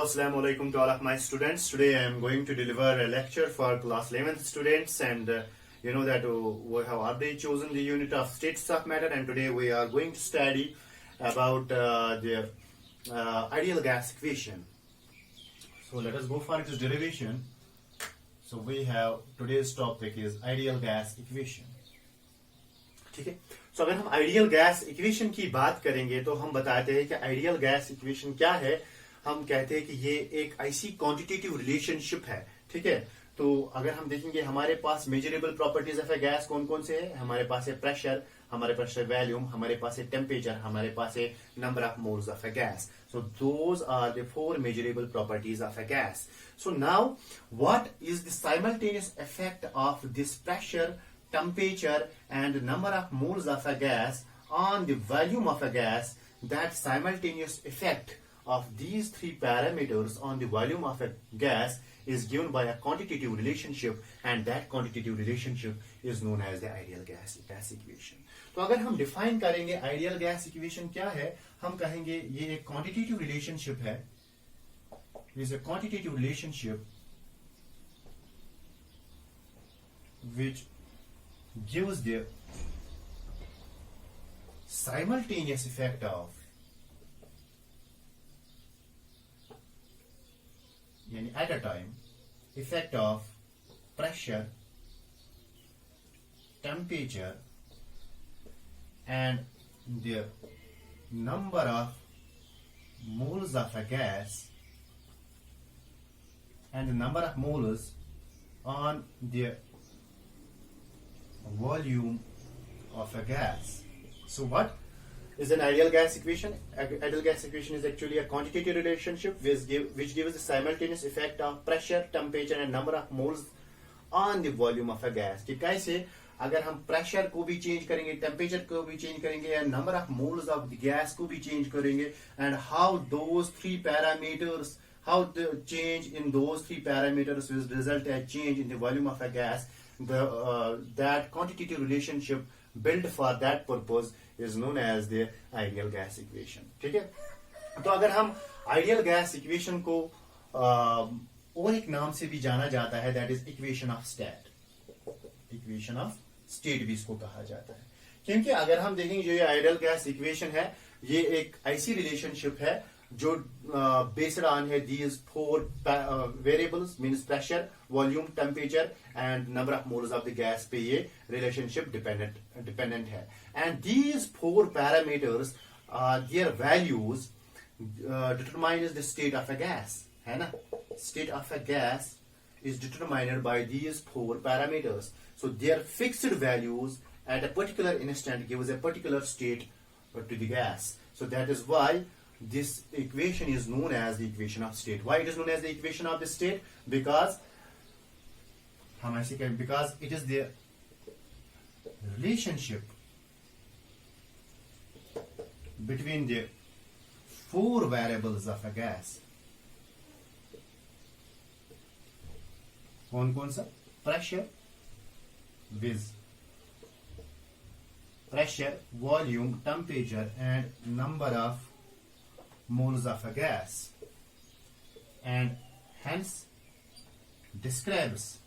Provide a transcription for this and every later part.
Assalamu alaikum to all of my students. Today I am going to deliver a lecture for class 11th students, and you know that we have already chosen the unit of states of matter, and today we are going to study about the ideal gas equation. So let us go for its derivation. So we have today's topic is ideal gas equation. ठीक है. So अगर हम ideal gas equation की बात करेंगे तो हम बताते हैं कि आइडियल गैस इक्वेशन क्या है. हम कहते हैं कि ये एक ऐसी क्वांटिटेटिव रिलेशनशिप है. ठीक है. तो अगर हम देखेंगे हमारे पास measurable properties of a gas कौन कौन से है. हमारे पास है प्रेशर, हमारे पास है वॉल्यूम, हमारे पास है टेम्परेचर, हमारे पास है number of moles of a gas. So those are the four measurable properties of a gas. So now what is the simultaneous effect of this pressure, temperature and number of moles of a gas on the volume of a gas? That simultaneous effect of these three parameters on the volume of a gas is given by a quantitative relationship, and that quantitative relationship is known as the ideal gas equation. तो अगर हम define करेंगे ideal gas equation क्या है, हम कहेंगे ये एक क्वांटिटेटिव रिलेशनशिप है. Is a quantitative relationship which gives the simultaneous effect of at a time effect of pressure, temperature and the number of moles of a gas and the number of moles on the volume of a gas. So what is an ideal gas equation? Ideal gas equation is actually a quantitative relationship which gives the simultaneous effect of pressure, temperature and number of moles on the volume of a gas. कि कैसे अगर हम pressure को भी change करेंगे, temperature को भी change करेंगे and number of moles of the gas को भी चेंज करेंगे, and how those three parameters, how the change in those three parameters will result a change in the volume of a gas. That quantitative relationship built for that purpose is known as the ideal gas equation. ठीक है. तो अगर हम ideal gas equation को और एक नाम से भी जाना जाता है, that is equation of state. Equation of state भी इसको कहा जाता है, क्योंकि अगर हम देखेंगे जो ये आइडियल गैस इक्वेशन है ये एक ऐसी रिलेशनशिप है जो बेस्ड ऑन है these four variables, means pressure, volume, temperature and number of moles of the gas पे ये रिलेशनशिप डिपेंडेंट है. And these four parameters there values determines the state of a gas, है ना. State of a gas is determined by these four parameters. So their fixed values at a particular instant gives a particular state to the gas. So that is why this equation is known as the equation of state. Why it is known as the equation of the state? Because it is the relationship between the four variables of a gas. कौन कौन सा? Pressure, pressure, volume, temperature and number of moles of a gas, and hence describes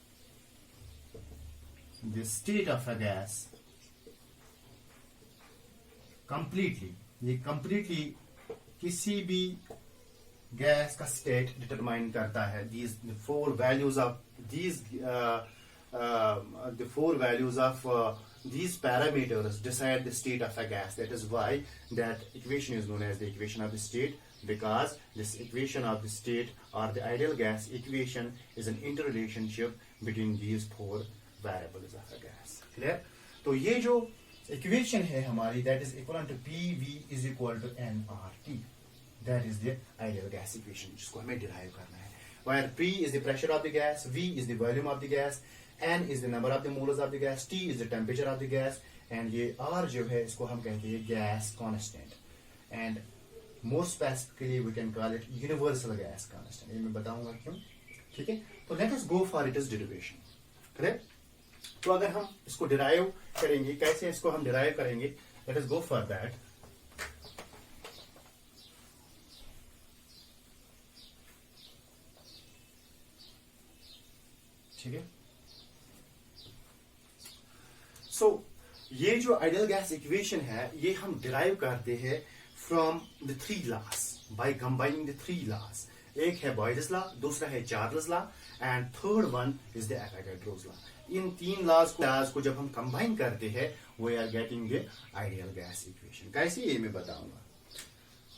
the state of a gas completely. ये completely किसी भी gas का state determine करता है. These the four values of these parameters decide the state of a gas. That is why that equation is known as the equation of the state, because this equation of the state or the ideal gas equation is an interrelationship between these four variables of a gas. Clear? तो ये जो equation है हमारी, that is equivalent to PV is equal to nRT. That is the ideal gas equation जिसको हमें derive करना है. Where P is the pressure of the gas, V is the volume of the gas, N is the number of the moles of the gas, T is the temperature of the gas, and ये R जो है इसको हम कहते हैं gas constant. And more specifically we can call it universal gas constant. ये मैं बताऊंगा क्यों. ठीक है. तो let us go for its derivation. Correct? तो अगर हम इसको derive करेंगे, कैसे इसको हम derive करेंगे, let us go for that. ठीक है। सो ये जो आइडियल गैस इक्वेशन है ये हम डिराइव करते हैं from the three laws by combining the three laws. एक है बॉयल्स लॉ, दूसरा है Charles law and third one is the Avogadro's law. इन तीन लॉज को जब हम कंबाइन करते हैं we are getting the ideal gas equation. कैसे ये मैं बताऊंगा।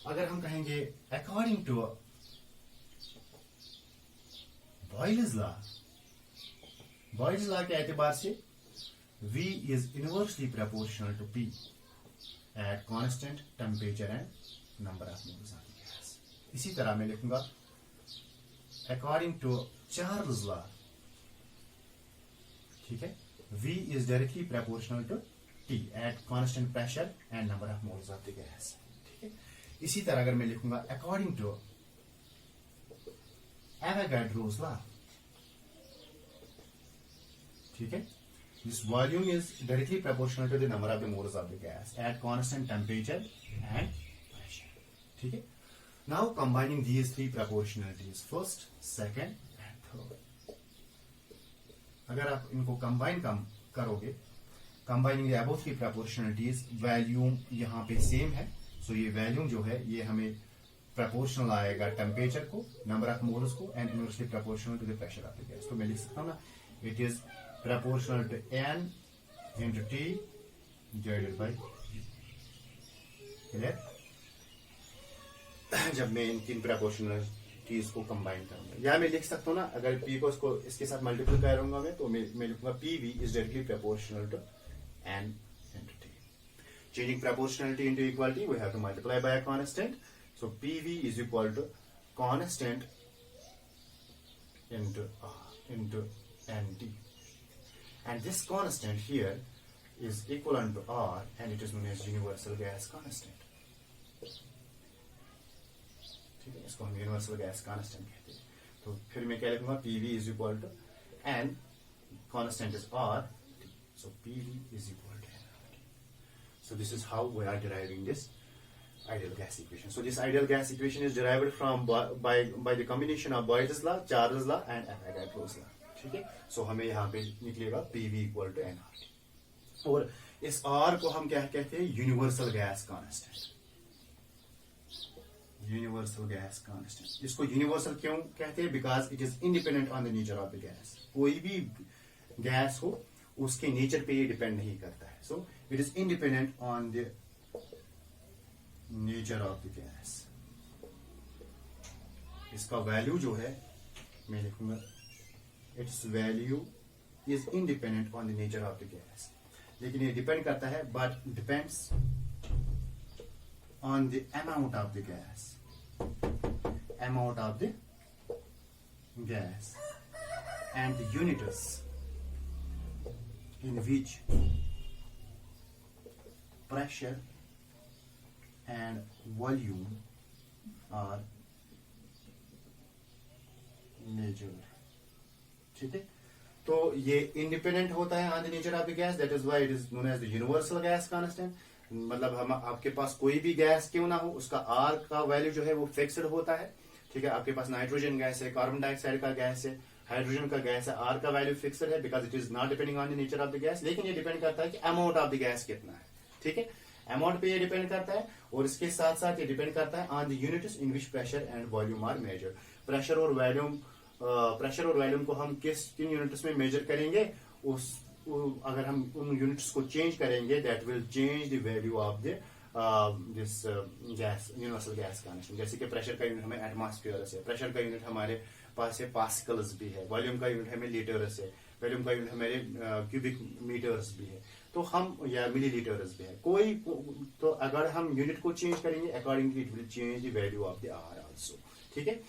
अगर हम कहेंगे अकॉर्डिंग टू बॉयल्स लॉ के एतबार से V is inversely proportional to P at constant temperature and number of moles of the gas. इसी तरह मैं लिखूंगा according to Charles law, ठीक है, V is directly proportional to T at constant pressure and number of moles of the gas, ठीक है। इसी तरह अगर मैं लिखूंगा according to Avogadro's law, ठीक है, this volume is directly proportional to the number of the moles of the gas at constant temperature and pressure, ठीक है। Now combining these three proportionalities, first, second and third, अगर आप इनको combine करोगे, combining the above three proportionalities, volume यहाँ पे same है, सो ये वैल्यूम जो है ये हमें प्रोपोर्शनल आएगा टेम्परेचर को, नंबर ऑफ मोल्स को and inversely proportional to the pressure of the gas. तो मैं लिख सकता हूँ ना, it is proportional to n into T divided by U, clear? जब मैं इन तीन प्रोपोर्शनलिटीज को कंबाइन करूंगा, या मैं लिख सकता हूँ ना, अगर P को इसके साथ मल्टीपल करूंगा मैं, तो मैं लिखूंगा PV is directly proportional to n into T. Changing proportionality into equality, we have to multiply by a constant. So PV is equal to constant into NT. And this constant here is equivalent to R and it is known as universal gas constant. ठीक है, इसको हम universal gas constant कहते हैं। तो फिर मैं क्या लिखूंगा, PV is equal to N, constant is R, so PV is equal to N. So this is how we are deriving this ideal gas equation. So this ideal gas equation is derived from by the combination of Boyle's law, Charles law and Avogadro's law. ठीक है, सो हमें यहाँ पे निकलेगा PV equal to NR, और इस R को हम क्या कहते हैं, universal gas constant. Universal gas constant, इसको यूनिवर्सल क्यों कहते हैं, because it is independent on the nature of the gas. कोई भी गैस हो उसके नेचर पे ये डिपेंड नहीं करता है, so it is independent on the nature of the gas. इसका वैल्यू जो है मैं लिखूंगा, its value is independent on the nature of the gas, लेकिन ये डिपेंड करता है, but depends on the amount of the gas and the units in which pressure and volume are measured, ठीक है। तो ये इंडिपेंडेंट होता है on the nature of the gas, that is why it is known as the universal gas constant. मतलब हम आपके पास कोई भी गैस क्यों ना हो, उसका आर का वैल्यू जो है वो फिक्स्ड होता है, ठीक है। आपके पास नाइट्रोजन गैस है, कार्बन डाइऑक्साइड का गैस है, हाइड्रोजन का गैस है, आर का वैल्यू फिक्स्ड है because it is not depending on the nature of the gas. लेकिन ये डिपेंड करता है कि अमाउंट ऑफ द गैस कितना है, ठीक है, अमाउंट पे ये डिपेंड करता है, और इसके साथ साथ ये डिपेंड करता है on the units in which pressure and volume are measured. Pressure और वॉल्यूम को हम किन यूनिट्स में मेजर करेंगे, अगर हम उन यूनिट्स को चेंज करेंगे, that will change the value of this gas, universal gas constant. जैसे कि प्रेशर का यूनिट हमें एटमॉस्फेयर है, प्रेशर का यूनिट हमारे पास है पास्कल्स भी है, वॉल्यूम का यूनिट हमें लीटर्स है, वॉल्यूम का यूनिट हमारे क्यूबिक मीटर्स भी है, तो हम या मिलीलीटर्स भी है कोई, तो अगर हम यूनिट को चेंज करेंगे accordingly it will change the value of the R also, ठीक है।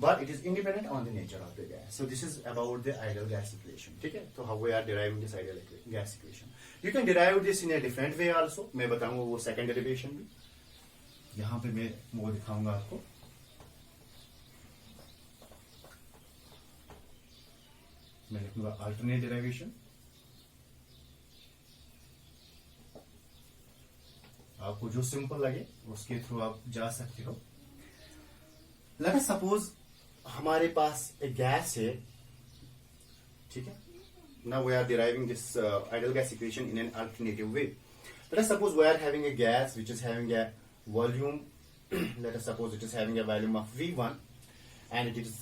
But it is independent on the nature of the gas. So this is about the ideal gas equation. ठीक है, तो how we are deriving this ideal gas equation. You can derive this in a different way also. मैं बताऊंगा वो second derivation भी. यहाँ पे मैं वो दिखाऊंगा आपको. मैं लिखूंगा alternate derivation. आपको जो सिंपल लगे उसके थ्रू आप जा सकते हो। लेट अस सपोज हमारे पास एक गैस है, ठीक है. Now we are deriving this ideal gas equation in an alternative way. Let us suppose we are having a gas which is having a volume. Let us suppose it is having a volume of V1 and it is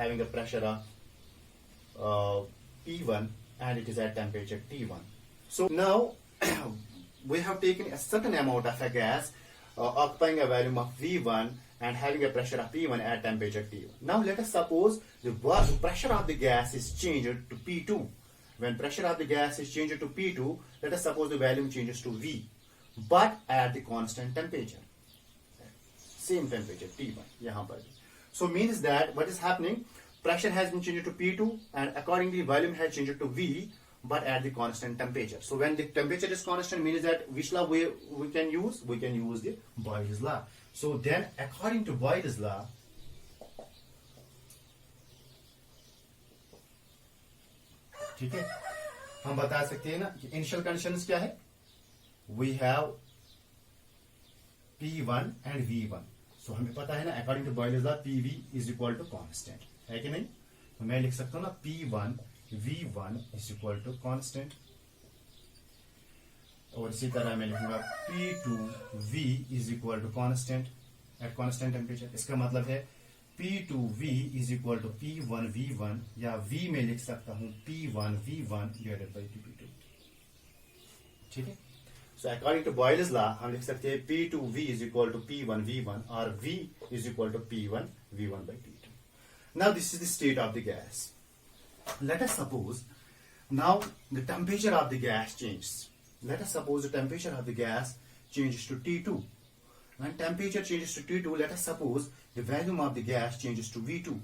having a pressure of P1 and it is at temperature T1. So now we have taken a certain amount of a gas occupying a volume of V1 and having a pressure of P1 at temperature T1. Now let us suppose the pressure of the gas is changed to P2. When pressure of the gas is changed to P2, let us suppose the volume changes to V, but at the constant temperature. Same temperature T1 यहाँ पर. So means that what is happening, pressure has been changed to P2 and accordingly volume has changed to V, but at the constant temperature. So when the temperature is constant means that which law we can use? We can use the Boyle's law. So then according to Boyle's law, ठीक है, हम बता सकते हैं ना कि initial conditions क्या है. We have P1 and V1. सो हमें पता है ना according to Boyle's law PV is equal to constant है कि नहीं. तो मैं लिख सकता हूं ना P1 V1 is equal to constant और इसी तरह मैं लिखूंगा P2 V is equal to constant at constant temperature. इसका मतलब है P2V is equal to P1 V1 या V में लिख सकता हूं P1 V1 divided by P2. ठीक है. So according to Boyle's law हम लिख सकते हैं P2V is equal to P1 V1 और V is equal to P1 V1 by P2. Now this is the state of the gas. Let us suppose now the temperature of the gas changes. Let us suppose the temperature of the gas changes to T2. When temperature changes to T2, let us suppose the volume of the gas changes to V2.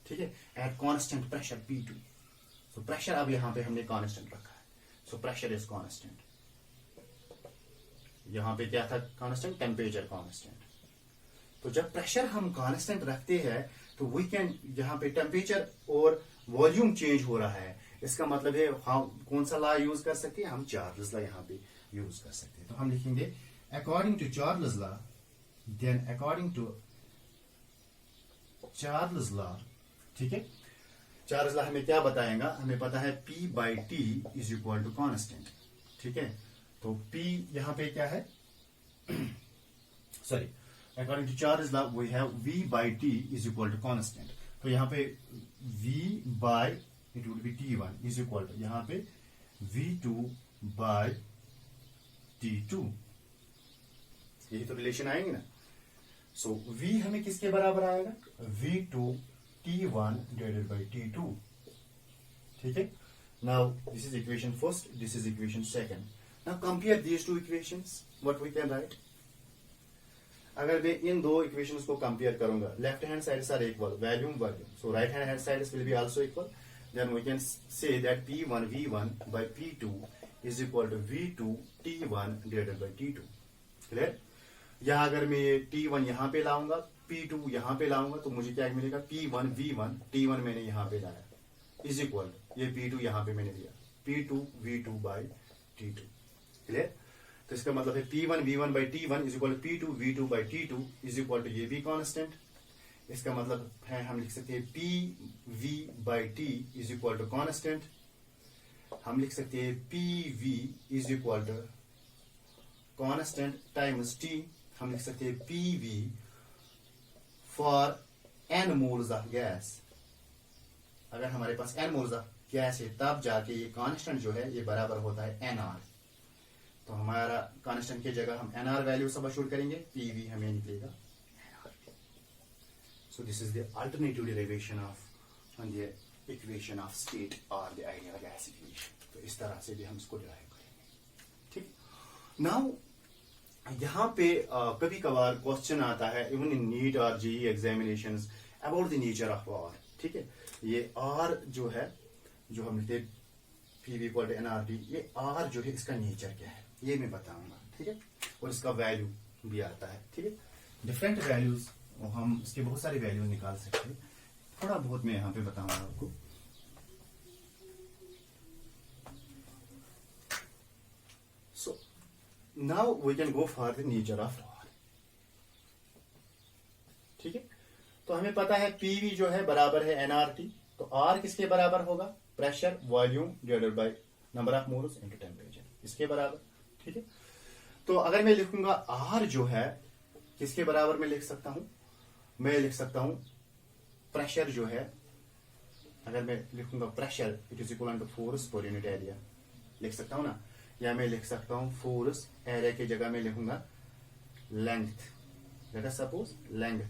ठीक है, at constant pressure P2. So pressure अब यहाँ पे हमने constant रखा है. So pressure is constant. यहाँ पे क्या था constant? Temperature constant. तो जब प्रेशर हम कांस्टेंट रखते हैं तो वी कैन, यहाँ पे टेम्परेचर और वॉल्यूम चेंज हो रहा है, इसका मतलब है हम कौन सा लॉ यूज कर सकते हैं? हम चार्ल्स लॉ यहाँ पे यूज कर सकते हैं. तो हम लिखेंगे according to Charles law, then according to Charles law. ठीक है, चार्ल्स लॉ हमें क्या बताएगा? हमें पता है P by T is equal to constant. ठीक है, तो P यहाँ पे क्या है? Sorry, according to Charles law we have V by T is equal to constant. तो यहाँ पे V by it would be T1 is equal to यहाँ पे V2 by T2. यही तो रिलेशन आएंगे ना. सो V हमें किसके बराबर आएगा? V2 T1 divided by T2. ठीक है. Now this is equation first, this is equation second. Now compare these two equations. What we can write? अगर मैं इन दो इक्वेशंस को कंपेयर करूंगा, left hand sides are equal, volume volume, so right hand sides will be also equal. Then we can say that P1 V1 by P2 is equal to V2 T1 divided by T2. Clear? यहां अगर मैं T1 यहां पे लाऊंगा, P2 यहां पे लाऊंगा, तो मुझे क्या मिलेगा? P1 V1, T1 मैंने यहां पे लाया इज इक्वल, ये P2 यहां पे मैंने लिया, P2 V2 by T2. Clear? तो इसका मतलब है P1 V1 by T1 is equal to P2 V2 by T2 is equal to ये भी कांस्टेंट. इसका मतलब है हम लिख सकते हैं PV by T is equal to constant. हम लिख सकते हैं PV is equal to constant times T. हम लिख सकते हैं PV for n moles of gas. अगर हमारे पास n मोल्स ऑफ गैस है तब जाके ये कांस्टेंट जो है ये बराबर होता है NR. तो हमारा कांस्टेंट की जगह हम NR वैल्यू सबस्टिट्यूट करेंगे, PV हमें निकलेगा NR. So this is the alternative derivation of the equation of state और द आइडियल गैस इक्वेशन. तो इस तरह से भी हम इसको डिराइव करेंगे. ठीक. नाउ यहाँ पे कभी कभार क्वेश्चन आता है इवन इन नीट और JEE examinations about the nature of R. ठीक है, ये आर जो है, जो हम लिखते हैं PV इक्वल टू NRT, ये आर जो है इसका नेचर क्या है ये मैं बताऊंगा. ठीक है, और इसका वैल्यू भी आता है. ठीक है, डिफरेंट वैल्यूज, हम इसके बहुत सारे वैल्यू निकाल सकते हैं. थोड़ा बहुत मैं यहाँ पे बताऊंगा आपको. So now we can go for the nature of R. ठीक है, तो हमें पता है PV जो है बराबर है NRT. तो तो R किसके बराबर होगा? Pressure volume divided by number of moles into temperature, इसके बराबर। ठीक है, तो अगर मैं लिखूंगा R जो है किसके बराबर मैं लिख सकता हूं? मैं लिख सकता हूं प्रेशर जो है, अगर मैं लिखूंगा pressure it is equal to force per unit area, लिख सकता हूं ना, या मैं लिख सकता हूं फोर्स एरिया की जगह में लिखूंगा length, late us suppose length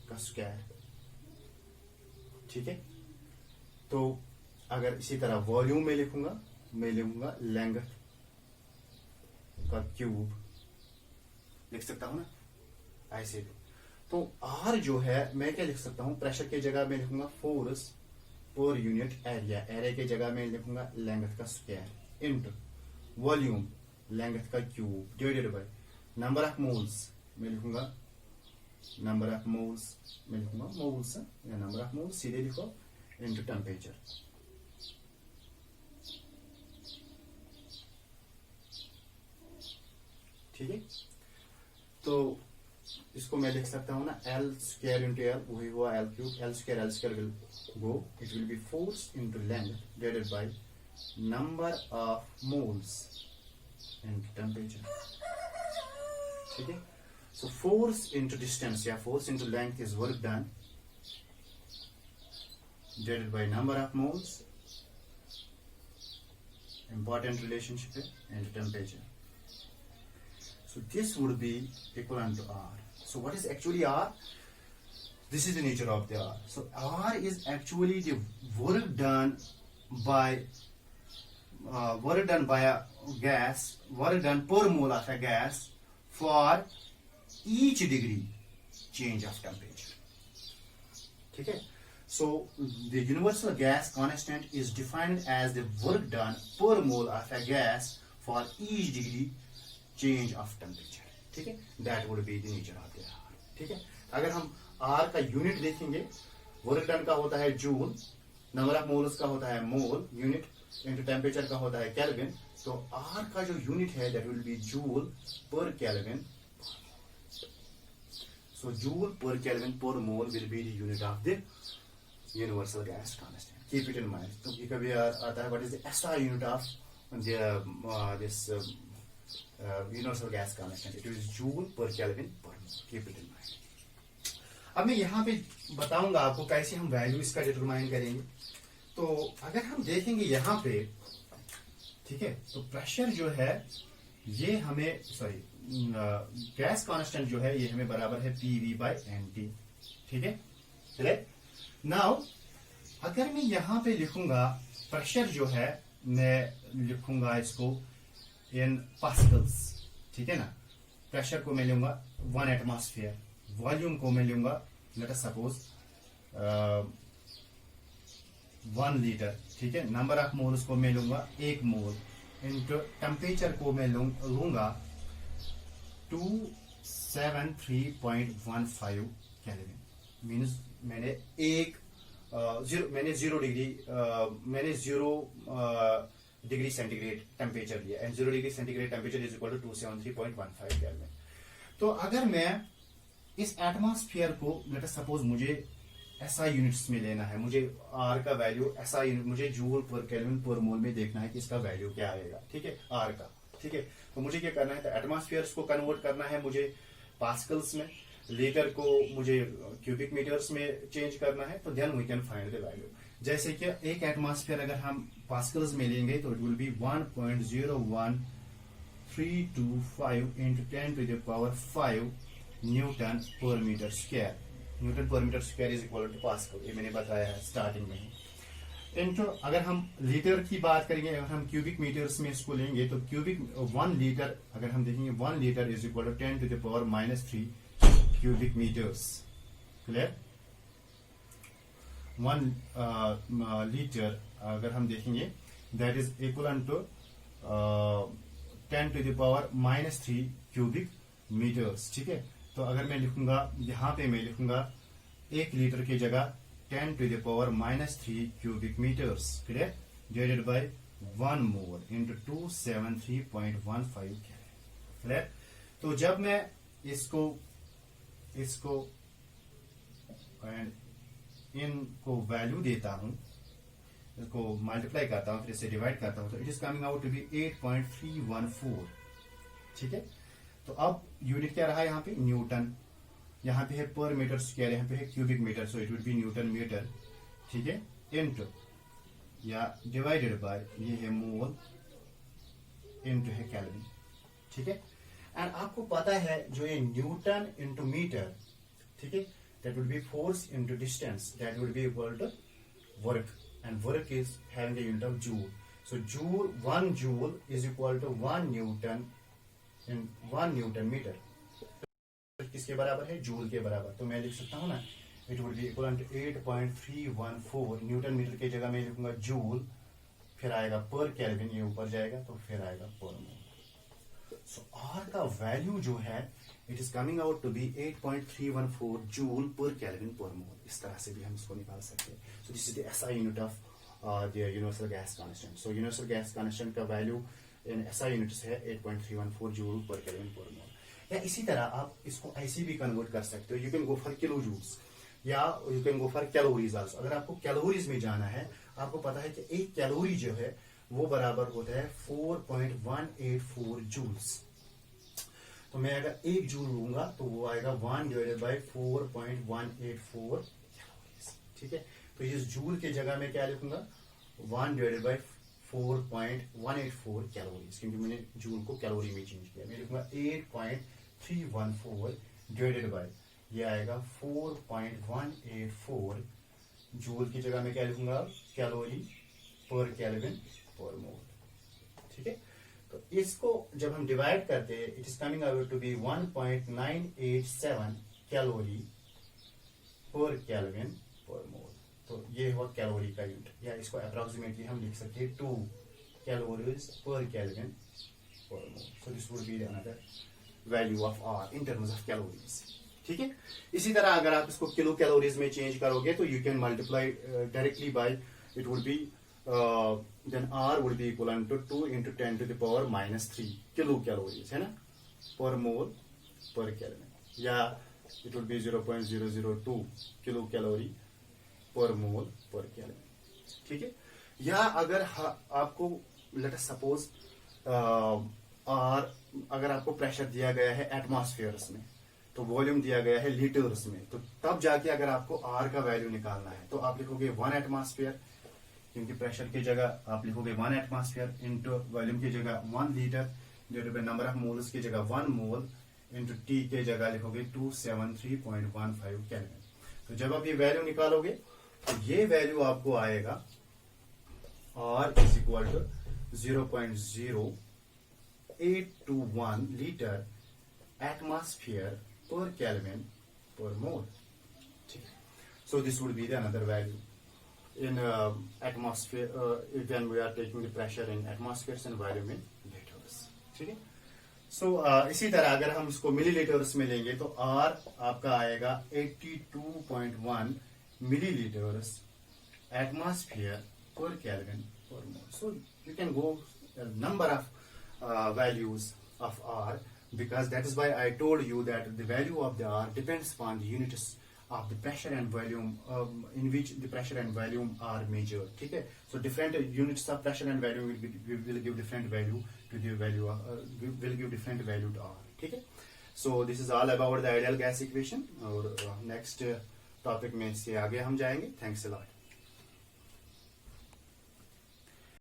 का स्क्वायर। ठीक है, तो अगर इसी तरह वॉल्यूम में लिखूंगा, मैं लिखूंगा लेंथ का क्यूब, लिख सकता हूं ना ऐसे। तो R जो है मैं क्या लिख सकता हूं? प्रेशर की जगह में लिखूंगा force per unit area, area की जगह में लिखूंगा लेंथ का स्क्वायर इनटू वॉल्यूम लेंथ का cube divided by number of moles, मैं लिखूंगा नंबर ऑफ मोल्स, मैं लिखूंगा मोल्स या नंबर ऑफ मोल्स सीधे लिखो इनटू टेम्परेचर। ठीक है, तो इसको मैं लिख सकता हूं ना L स्क्वायर इंटू L, वही हुआ L cube, L square will go, it will B force into length divided by number of moles into temperature. ठीक है, so force into distance या force into length is work done divided by number of moles, important relationship है, and temperature. So this would be equivalent to R. So what is actually R? This is the nature of the R. So R is actually the work done by a gas, work done per mole of a gas for each degree change of temperature. ठीक है, so the universal gas constant is defined as the work done per mole of a gas for each degree change of temperature. ठीक है, that would be the nature of the R. ठीक है, अगर हम R का unit देखेंगे, work done का होता है जूल, नंबर ऑफ मोल्स का होता है मोल यूनिट, इनटू टेम्परेचर का होता है केल्विन, तो R का जो यूनिट है that will be joule per kelvin. So joule per Kelvin per mole will be the unit of the universal gas constant. Keep it in mind. तो कभी आता है what is the SI unit of the this universal gas constant? It is joule per Kelvin per mole. Keep it in mind. अब मैं यहाँ पे बताऊंगा आपको कैसे हम वैल्यू इसका डिटरमाइन करेंगे। तो अगर हम देखेंगे यहाँ पे, ठीक है, तो प्रेशर जो है ये हमें गैस कांस्टेंट जो है ये हमें बराबर है PV बाय NT। ठीक है, चले नाउ अगर मैं यहां पे लिखूंगा प्रेशर जो है, मैं लिखूंगा इसको इन पास्कल्स। ठीक है ना, प्रेशर को मैं लूंगा 1 एटमॉस्फेयर, वॉल्यूम को मैं लूंगा लेट अस सपोज 1 लीटर। ठीक है, नंबर ऑफ मोल्स को मैं लूंगा 1 मोल, इनटू टेम्परेचर को मैं लूंगा 273.15 केल्विन। मीन्स मैंने जीरो डिग्री सेंटीग्रेड टेम्परेचर लिया, and 0 degree centigrade temperature is equal to 273.15 kelvin. तो अगर मैं इस एटमॉस्फेयर को लेट अस सपोज मुझे SI यूनिट्स में लेना है, मुझे R का वैल्यू SI यूनिट, मुझे जूल पर केल्विन पर मोल में देखना है कि इसका वैल्यू क्या आएगा। ठीक है, R का। ठीक है, तो मुझे क्या करना है, तो एटमॉस्फेयर्स को कन्वर्ट करना है मुझे पास्कल्स में, लीटर को मुझे क्यूबिक मीटर्स में चेंज करना है, तो then we can find the value. जैसे कि एक एटमॉस्फेयर अगर हम पास्कल्स में लेंगे तो it will be 1.01325 into 10 to the power 5 newton per metre square. Newton per metre square is equal to pascal, ये मैंने बताया है स्टार्टिंग में ही। इनटू अगर हम लीटर की बात करेंगे, अगर हम क्यूबिक मीटर्स में इसको लेंगे तो क्यूबिक 1 लीटर अगर हम देखेंगे 1 litre is equal to 10 to the power -3 cubic metres. Clear, 1 litre अगर हम देखेंगे that is equal to 10 to the power -3 cubic metres. ठीक है, तो अगर मैं लिखूंगा यहां पे, मैं लिखूंगा 1 लीटर की जगह 10 to the power -3 cubic metres, clear, divided by 1 mole into 273.15 clear. तो जब मैं इसको एंड इनको वैल्यू देता हूं, इसको मल्टीप्लाई करता हूँ, फिर इसे डिवाइड करता हूँ, तो it is coming out to be 8.314। ठीक है, तो अब यूनिट क्या रहा यहाँ पे, न्यूटन, यहाँ पे है पर मीटर स्क्वायर, यहाँ पे है cubic metre, so it would be newton metre. ठीक है, इनटू या डिवाइडेड बाय ये है मोल इनटू है केल्विन। ठीक है, एंड आपको पता है जो ये न्यूटन इनटू मीटर, ठीक है, that would be force into distance, that would be equal to work, and work is having the unit of joule. So joule, 1 joule is equal to 1 newton in 1 newton metre. किसके बराबर है, joule के बराबर। तो मैं लिख सकता हूं ना, it would be equal to 8.314 newton metre की जगह मैं लिखूंगा जूल, फिर आएगा पर केल्विन, ये ऊपर जाएगा तो फिर आएगा पर मोल। सो आर का वैल्यू जो है it is coming out to be 8.314 joule per kelvin पर मोल। इस तरह से भी हम इसको निकाल सकते हैं। So this is the SI unit of the universal gas constant. So universal gas constant का वैल्यू इन एसआई यूनिट्स है 8.314 जूल पर केल्विन पर मोल। या इसी तरह आप इसको ऐसे भी कन्वर्ट कर सकते हो, you can go for kilojoules या you can go for calories also. अगर आपको कैलोरीज में जाना है, आपको पता है कि एक कैलोरी जो है वो बराबर होता है 4.184 जूल्स। तो मैं अगर 1 जूल लूंगा तो वो आएगा 1 डिवाइडेड बाय 4.184 कैलोरीज। ठीक है, तो इस जूल के जगह में क्या लिखूंगा, 1 डिवाइडेड बाय 4.184 कैलोरीज, क्योंकि मैंने जूल को कैलोरी में चेंज किया। मैं लिखूंगा 8.314 डिवाइडेड बाय, ये आएगा 4.184 जूल की जगह में क्या लिखूंगा, कैलोरी पर केल्विन पर मोल। ठीक है, तो इसको जब हम डिवाइड करते हैं it is coming out to be 1.987 calorie per kelvin पर मोल। तो ये हुआ कैलोरी का यूनिट, या इसको अप्रोक्सीमेटली हम लिख सकते हैं 2 कैलोरीज पर केल्विन पर mole. So this would be another value of R in terms of calories. ठीक है, इसी तरह अगर आप इसको किलो कैलोरीज में चेंज करोगे तो you can multiply directly by, it would be then R would be equivalent to 2 into 10 to the power minus 3 kilo calories, है ना, पर मोल पर केल्विन, या it would be 0.002 kilo calorie पर मोल पर केल्विन। ठीक है, या अगर आपको लेट अस सपोज अगर आपको प्रेशर दिया गया है एटमॉस्फेयर्स में, तो वॉल्यूम दिया गया है लीटर्स में, तो तब जाके अगर आपको R का वैल्यू निकालना है तो आप लिखोगे 1 एटमॉस्फेयर, क्योंकि प्रेशर की जगह आप लिखोगे 1 एटमॉस्फेयर, इनटू वॉल्यूम की जगह 1 litre, divided by number of moles की जगह 1 मोल, इनटू टी के जगह लिखोगे 273.15 केल्विन। तो जब आप ये वैल्यू निकालोगे तो ये वैल्यू आपको आएगा R is equal to 0.0821 litre atmosphere पर केल्विन पर मोल। ठीक है, so this would be the another value in atmosphere when we are taking the pressure in atmospheres and volume in liters। ठीक है, सो इसी तरह अगर हम इसको मिलीलीटर्स में लेंगे तो R आपका आएगा 82.1 मिलीलीटर्स एटमॉस्फेयर पर केल्विन पर mole. So you can go number of values of R, because that is why I told you that the value of the R depends upon the units of the pressure and volume in which the pressure and volume are measured। ठीक है, so different units of pressure and volume will give different value to the value of, will give different value to R। ठीक है, so this is all about the ideal gas equation, और next topic में इससे आगे हम जाएंगे। Thanks a lot।